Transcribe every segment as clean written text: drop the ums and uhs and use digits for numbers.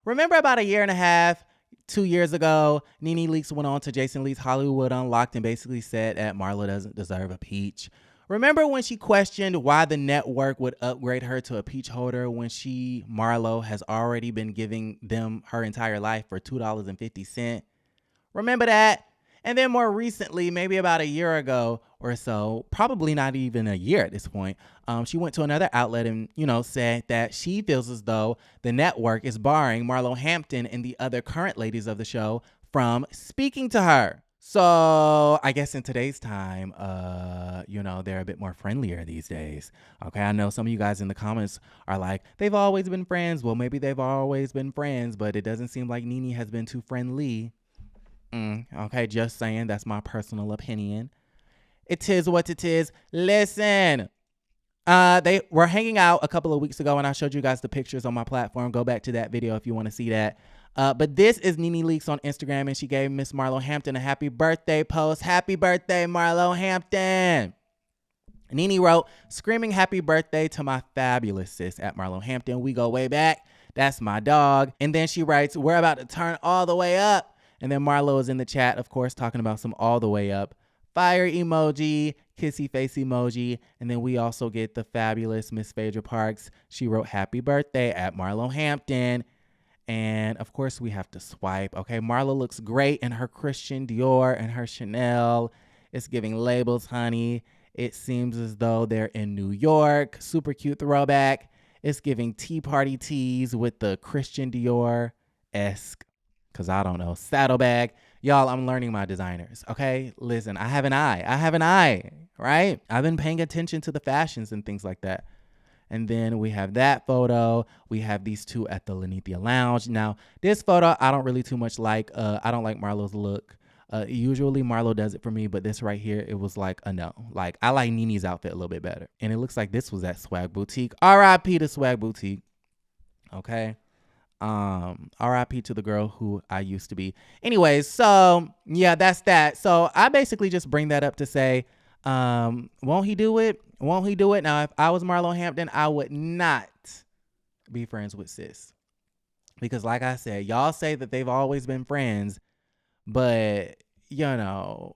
Remember about a year and a half, 2 years ago, Nene Leakes went on to Jason Lee's Hollywood Unlocked and basically said that Marlo doesn't deserve a peach. Remember when she questioned why the network would upgrade her to a peach holder when Marlo, has already been giving them her entire life for $2.50? Remember that? And then more recently, maybe about a year ago or so, probably not even a year at this point, she went to another outlet and, said that she feels as though the network is barring Marlo Hampton and the other current ladies of the show from speaking to her. So I guess in today's time, they're a bit more friendlier these days. Okay, I know some of you guys in the comments are like, they've always been friends. Well, maybe they've always been friends, but it doesn't seem like Nene has been too friendly. Okay, just saying. That's my personal opinion. It is what it is. Listen, they were hanging out a couple of weeks ago, and I showed you guys the pictures on my platform. Go back to that video if you want to see that. But this is Nene Leakes on Instagram, and she gave Miss Marlo Hampton a happy birthday post. Happy birthday, Marlo Hampton. Nene wrote, screaming happy birthday to my fabulous sis at Marlo Hampton. We go way back. That's my dog. And then she writes, we're about to turn all the way up. And then Marlo is in the chat, of course, talking about some all the way up. Fire emoji, kissy face emoji. And then we also get the fabulous Miss Phaedra Parks. She wrote happy birthday at Marlo Hampton. And of course we have to swipe. Okay, Marlo looks great in her Christian Dior and her Chanel. It's giving labels, honey. It seems as though they're in New York. Super cute throwback. It's giving Tea Party tees with the Christian Dior-esque, because I don't know, saddlebag. Y'all, I'm learning my designers, okay? Listen, I have an eye, right? I've been paying attention to the fashions and things like that. And then we have that photo. We have these two at the Lenithia Lounge. Now, this photo, I don't really too much like. I don't like Marlo's look. Usually Marlo does it for me, but this right here, it was like a no. Like, I like Nene's outfit a little bit better. And it looks like this was at Swag Boutique. R.I.P. to Swag Boutique. Okay. R.I.P. to the girl who I used to be. Anyways, so yeah, that's that. So I basically just bring that up to say, won't he do it? Won't he do it? Now, if I was Marlo Hampton, I would not be friends with sis. Because like I said, y'all say that they've always been friends, but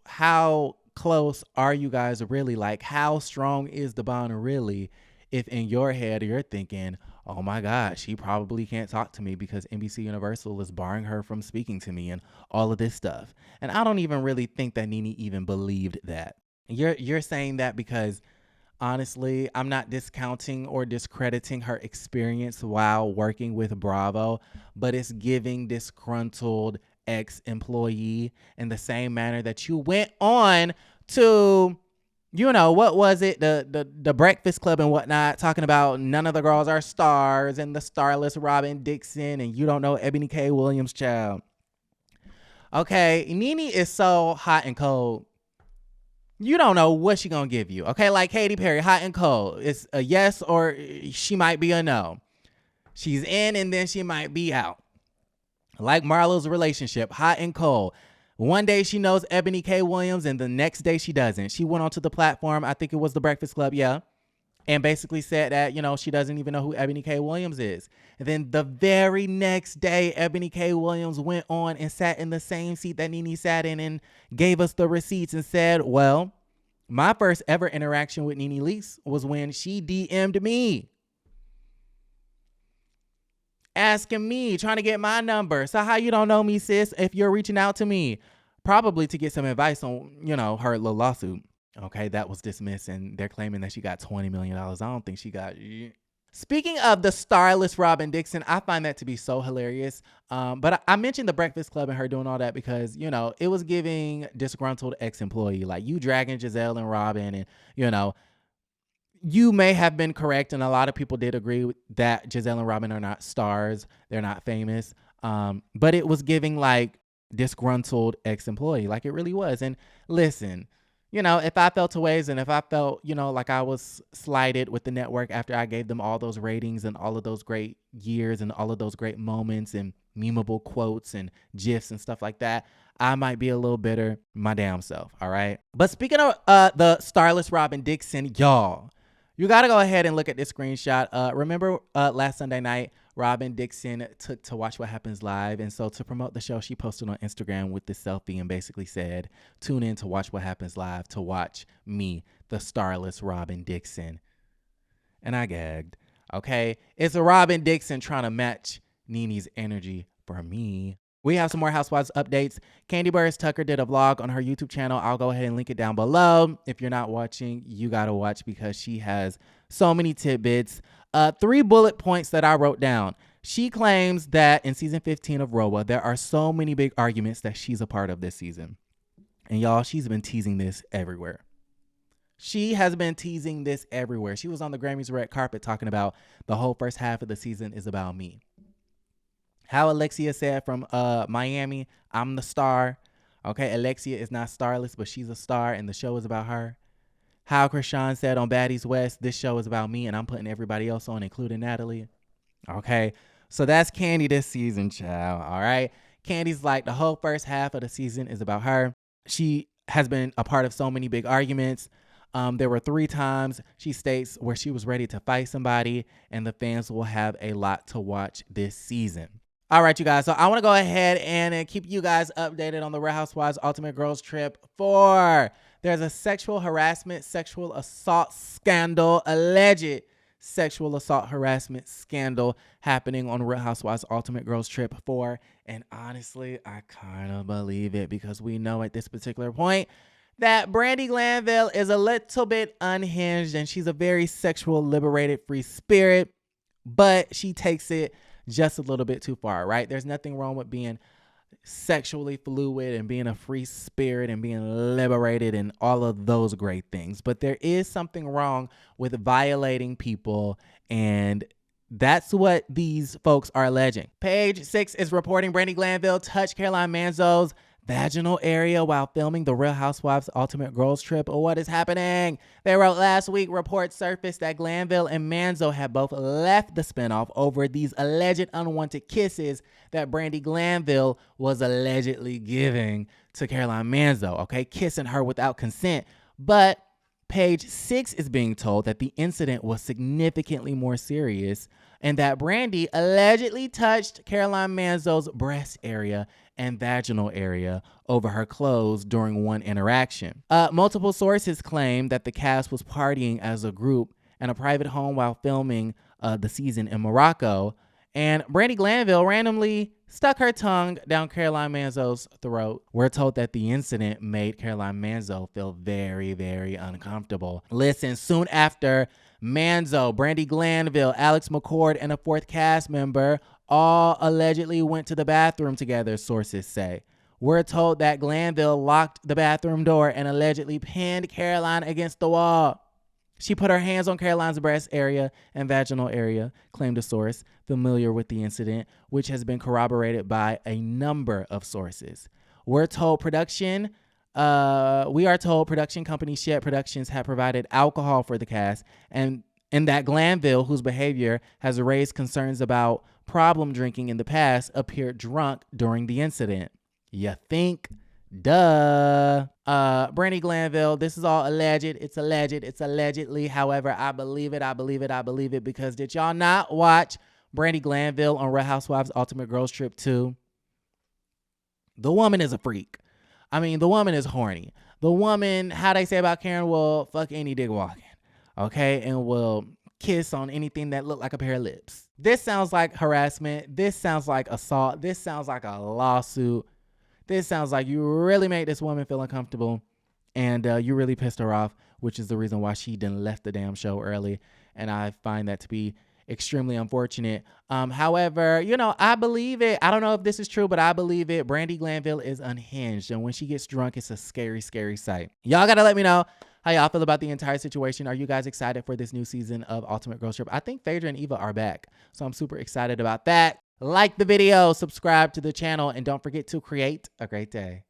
how close are you guys really? Like, how strong is the bond really if in your head you're thinking, oh my God, she probably can't talk to me because NBC Universal is barring her from speaking to me and all of this stuff. And I don't even really think that Nene even believed that. You're saying that because honestly, I'm not discounting or discrediting her experience while working with Bravo, but it's giving disgruntled ex-employee in the same manner that you went on to, what was it? The Breakfast Club and whatnot, talking about none of the girls are stars and the starless Robyn Dixon, and you don't know Eboni K. Williams, child. Okay, Nene is so hot and cold. You don't know what she gonna give you. Okay, like Katy Perry, hot and cold. It's a yes or she might be a no. She's in and then she might be out. Like Marlo's relationship, hot and cold. One day she knows Eboni K. Williams and the next day she doesn't. She went onto the platform, I think it was the Breakfast Club, yeah, and basically said that, she doesn't even know who Eboni K. Williams is. And then the very next day, Eboni K. Williams went on and sat in the same seat that Nene sat in and gave us the receipts and said, well, my first ever interaction with Nene Leakes was when she DM'd me, asking me, trying to get my number. So how you don't know me, sis, if you're reaching out to me? Probably to get some advice on, her little lawsuit. Okay, that was dismissed, and they're claiming that she got $20 million. I don't think she got... Speaking of the starless Robyn Dixon, I find that to be so hilarious. But I mentioned the Breakfast Club and her doing all that because, it was giving disgruntled ex-employee. Like, you dragging Giselle and Robyn and, you may have been correct, and a lot of people did agree that Giselle and Robyn are not stars. They're not famous. But it was giving, like, disgruntled ex-employee. Like, it really was. And listen, if I felt two ways and if I felt, like I was slighted with the network after I gave them all those ratings and all of those great years and all of those great moments and memeable quotes and GIFs and stuff like that, I might be a little bitter my damn self, all right? But speaking of the starless Robyn Dixon, y'all, you got to go ahead and look at this screenshot. Remember last Sunday night, Robyn Dixon took to Watch What Happens Live. And so to promote the show, she posted on Instagram with this selfie and basically said, tune in to Watch What Happens Live to watch me, the starless Robyn Dixon. And I gagged. Okay, it's a Robyn Dixon trying to match Nene's energy for me. We have some more Housewives updates. Kandi Burruss Tucker did a vlog on her YouTube channel. I'll go ahead and link it down below. If you're not watching, you got to watch because she has so many tidbits. 3 bullet points that I wrote down. She claims that in season 15 of RHOA, there are so many big arguments that she's a part of this season. And y'all, she's been teasing this everywhere. She has been teasing this everywhere. She was on the Grammys red carpet talking about the whole first half of the season is about me. How Alexia said from Miami, I'm the star. Okay, Alexia is not starless, but she's a star, and the show is about her. How Krishan said on Baddies West, this show is about me, and I'm putting everybody else on, including Natalie. Okay, so that's Kandi this season, child. All right, Kandi's like the whole first half of the season is about her. She has been a part of so many big arguments. There were 3 times, she states, where she was ready to fight somebody, and the fans will have a lot to watch this season. All right, you guys. So I want to go ahead and keep you guys updated on the Real Housewives Ultimate Girls Trip 4. There's a sexual harassment, sexual assault scandal, alleged sexual assault harassment scandal happening on Real Housewives Ultimate Girls Trip 4. And honestly, I kind of believe it because we know at this particular point that Brandi Glanville is a little bit unhinged and she's a very sexual, liberated, free spirit, but she takes it just a little bit too far, right? There's nothing wrong with being sexually fluid and being a free spirit and being liberated and all of those great things. But there is something wrong with violating people, and that's what these folks are alleging. Page 6 is reporting Brandi Glanville touched Caroline Manzo's vaginal area while filming the Real Housewives Ultimate Girls Trip. What is happening? They wrote last week, reports surfaced that Glanville and Manzo had both left the spinoff over these alleged unwanted kisses that Brandi Glanville was allegedly giving to Caroline Manzo, okay? Kissing her without consent. But Page 6 is being told that the incident was significantly more serious and that Brandi allegedly touched Caroline Manzo's breast area and vaginal area over her clothes during one interaction. Multiple sources claim that the cast was partying as a group in a private home while filming the season in Morocco, and Brandi Glanville randomly stuck her tongue down Caroline Manzo's throat. We're told that the incident made Caroline Manzo feel very, very uncomfortable. Listen, soon after, Manzo, Brandi Glanville, Alex McCord, and a 4th cast member all allegedly went to the bathroom together, sources say. We're told that Glanville locked the bathroom door and allegedly pinned Caroline against the wall. She put her hands on Caroline's breast area and vaginal area, claimed a source familiar with the incident, which has been corroborated by a number of sources. We are told production company Shed Productions had provided alcohol for the cast, and that Glanville, whose behavior has raised concerns about problem drinking in the past, appeared drunk during the incident. You think? Duh. Brandi Glanville, this is all alleged. It's alleged. It's allegedly. However, I believe it. I believe it. I believe it because did y'all not watch Brandi Glanville on Real Housewives Ultimate Girls Trip 2? The woman is a freak. I mean, the woman is horny. The woman, how they say about Karen, will fuck any dick walking. Okay? And will kiss on anything that look like a pair of lips. This sounds like harassment. This sounds like assault. This sounds like a lawsuit. This sounds like you really made this woman feel uncomfortable and you really pissed her off, which is the reason why she didn't left the damn show early. And I find that to be extremely unfortunate. However, you know, I believe it. I don't know if this is true, but I believe it. Brandi Glanville is unhinged. And when she gets drunk, it's a scary, scary sight. Y'all got to let me know how y'all feel about the entire situation. Are you guys excited for this new season of Ultimate Girls Trip? I think Phaedra and Eva are back. So I'm super excited about that. Like the video, subscribe to the channel, and don't forget to create a great day.